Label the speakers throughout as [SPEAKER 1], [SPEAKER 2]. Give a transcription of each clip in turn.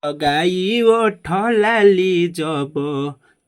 [SPEAKER 1] गाई वो ठलाली जब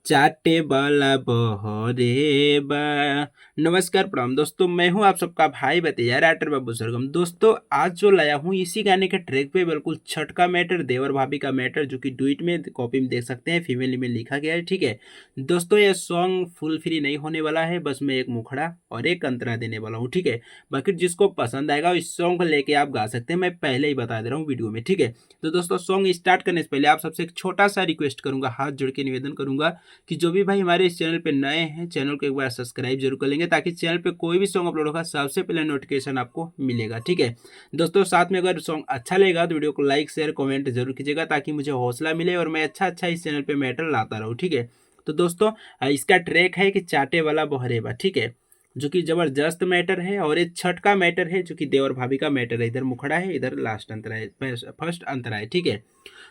[SPEAKER 1] चाटे वाला बहरे बा। नमस्कार प्रणाम दोस्तों, मैं हूं आप सबका भाई भतीजा राइटर बाबू सरगम। दोस्तों आज जो लाया हूं इसी गाने के ट्रैक पे बिल्कुल छठ का मैटर, देवर भाभी का मैटर, जो कि डुइट में कॉपी में देख सकते हैं, फीमेल में लिखा गया है। ठीक है दोस्तों, ये सॉन्ग फुल फ्री नहीं होने वाला है, बस मैं एक मुखड़ा और एक अंतरा देने वाला हूँ। ठीक है, बाकी जिसको पसंद आएगा इस सॉन्ग को लेके आप गा सकते हैं, मैं पहले ही बता दे रहा हूँ वीडियो में। ठीक है, तो दोस्तों सॉन्ग स्टार्ट करने से पहले आप सबसे एक छोटा सा रिक्वेस्ट करूंगा, हाथ जोड़ के निवेदन करूंगा कि जो भी भाई हमारे इस चैनल पे नए हैं, चैनल को एक बार सब्सक्राइब जरूर कर लेंगे, ताकि चैनल पे कोई भी सॉन्ग अपलोड होगा सबसे पहले नोटिफिकेशन आपको मिलेगा। ठीक है दोस्तों, साथ में अगर सॉन्ग अच्छा लगेगा तो वीडियो को लाइक शेयर कमेंट जरूर कीजिएगा, ताकि मुझे हौसला मिले और मैं अच्छा अच्छा इस चैनल पे मैटर लाता रहूँ। ठीक है, तो दोस्तों इसका ट्रैक है कि चाटे वाला बहरेबा। ठीक है, जो कि जबरदस्त मैटर है, और ये छठ का मैटर है, जो कि देवर भाभी का मैटर है। इधर मुखड़ा है, इधर लास्ट अंतरा है, फर्स्ट अंतरा है। ठीक है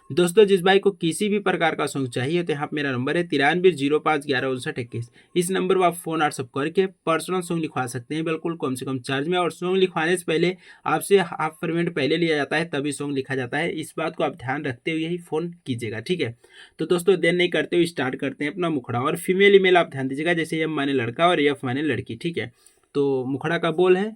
[SPEAKER 1] दोस्तों, जिस भाई को किसी भी प्रकार का सॉन्ग चाहिए तो यहाँ पे मेरा नंबर है 9305115921। इस नंबर पर आप फोन व्हाट्सअप करके पर्सनल सॉन्ग लिखवा सकते हैं, बिल्कुल कम से कम चार्ज में। और सॉन्ग लिखवाने से पहले आपसे हाफ पेमेंट पहले लिया जाता है, तभी सॉन्ग लिखा जाता है। इस बात को आप ध्यान रखते हुए ही फोन कीजिएगा। ठीक है, तो दोस्तों देर नहीं करते हुए स्टार्ट करते हैं अपना मुखड़ा। और फीमेल ईमेल आप ध्यान दीजिएगा, जैसे एम माने लड़का और एफ माने लड़की। ठीक है, तो मुखड़ा का बोल है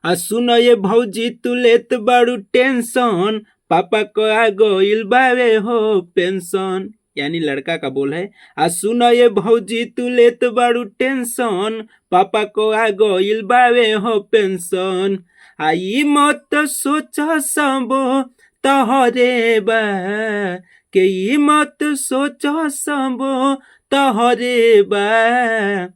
[SPEAKER 1] सुनो ये भौजी तू लेत बाड़ू टेंशन, पापा को आ गइल बावे हो पेंशन। यानी लड़का का बोल है, सुनो ये भौजी तू लेत बाड़ू टेंशन, पापा को आ गइल बावे हो पेंशन। आई मत सोच सबो तहरे बा, के ई मत सोच सबो तहरे बा।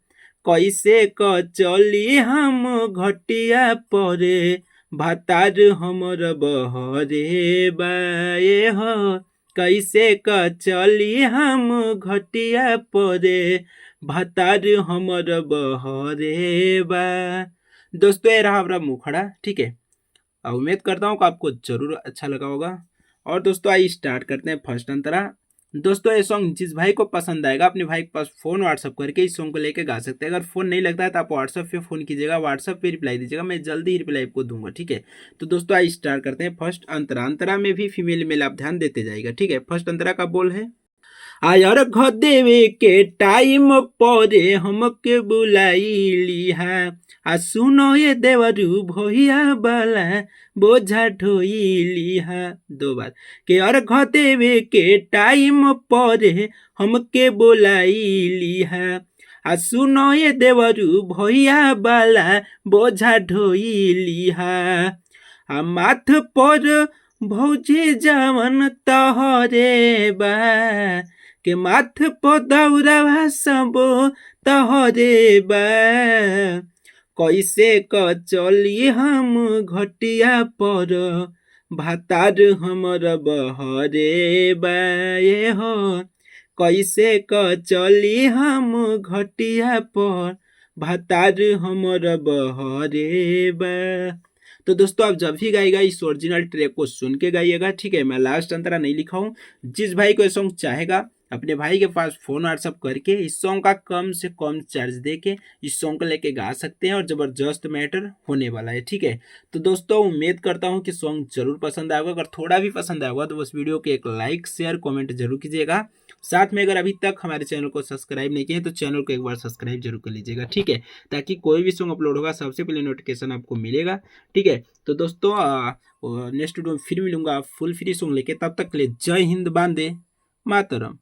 [SPEAKER 1] कैसे क चली हम घटिया परे, भातार हमर बहरे बाए हो। कैसे क चली हम घटिया परे, भातार हमर बहरे बा। दोस्तों ये रहा हमारा मुखड़ा। ठीक है, उम्मीद करता हूँ कि आपको जरूर अच्छा लगा होगा। और दोस्तों आइए स्टार्ट करते हैं फर्स्ट अंतरा। दोस्तों ये सॉन्ग जिस भाई को पसंद आएगा अपने भाई के पास फोन व्हाट्सअप करके इस सॉन्ग को लेके गा सकते हैं। अगर फोन नहीं लगता है तो आप व्हाट्सअप पे फोन कीजिएगा, व्हाट्सअप पे रिप्लाई दीजिएगा, मैं जल्दी ही रिप्लाई आपको दूंगा। ठीक है, तो दोस्तों आइए स्टार्ट करते हैं फर्स्ट अंतरा। अंतरा में भी फीमेल मेल आप ध्यान देते जाएगा। ठीक है, फर्स्ट अंतरा का बोल है, आयर घ देवे के टाइम परे हमके बुलाइली है। सुनो ये देवरू भैया बाला बोझा ढोइली है। दो बार के और घ देवे के टाइम परे हमके बुलाइली है। सुनो ये देवरू भैया बाला बोझा ढोइली है। माथ पर भौजी जवन तहरे बा, के माथ पर दौड़वा सबो तहरे बा। कैसे क चली हम घटिया पर, भातार हमर बहरे बाए हो। कैसे क चली हम घटिया पर, भातार हमर बहरे बा। तो दोस्तों आप जब भी गाइएगा इस ओरिजिनल ट्रैक को सुन के गाइएगा। ठीक है, मैं लास्ट अंतरा नहीं लिखा हूँ। जिस भाई को ये सॉन्ग चाहेगा अपने भाई के पास फोन व्हाट्सअप करके इस सॉन्ग का कम से कम चार्ज दे के इस सॉन्ग को लेके गा सकते हैं, और जबरदस्त मैटर होने वाला है। ठीक है, तो दोस्तों उम्मीद करता हूँ कि सॉन्ग जरूर पसंद आएगा। अगर थोड़ा भी पसंद आएगा तो उस वीडियो के एक लाइक शेयर कमेंट जरूर कीजिएगा। साथ में अगर अभी तक हमारे चैनल को सब्सक्राइब नहीं किए तो चैनल को एक बार सब्सक्राइब जरूर कर लीजिएगा। ठीक है, ताकि कोई भी सॉन्ग अपलोड होगा सबसे पहले नोटिफिकेशन आपको मिलेगा। ठीक है, तो दोस्तों नेक्स्ट वीडियो में फिर मिलूंगा फुल फ्री सॉन्ग लेके। तब तक के लिए जय हिंद, बांदे मातरम।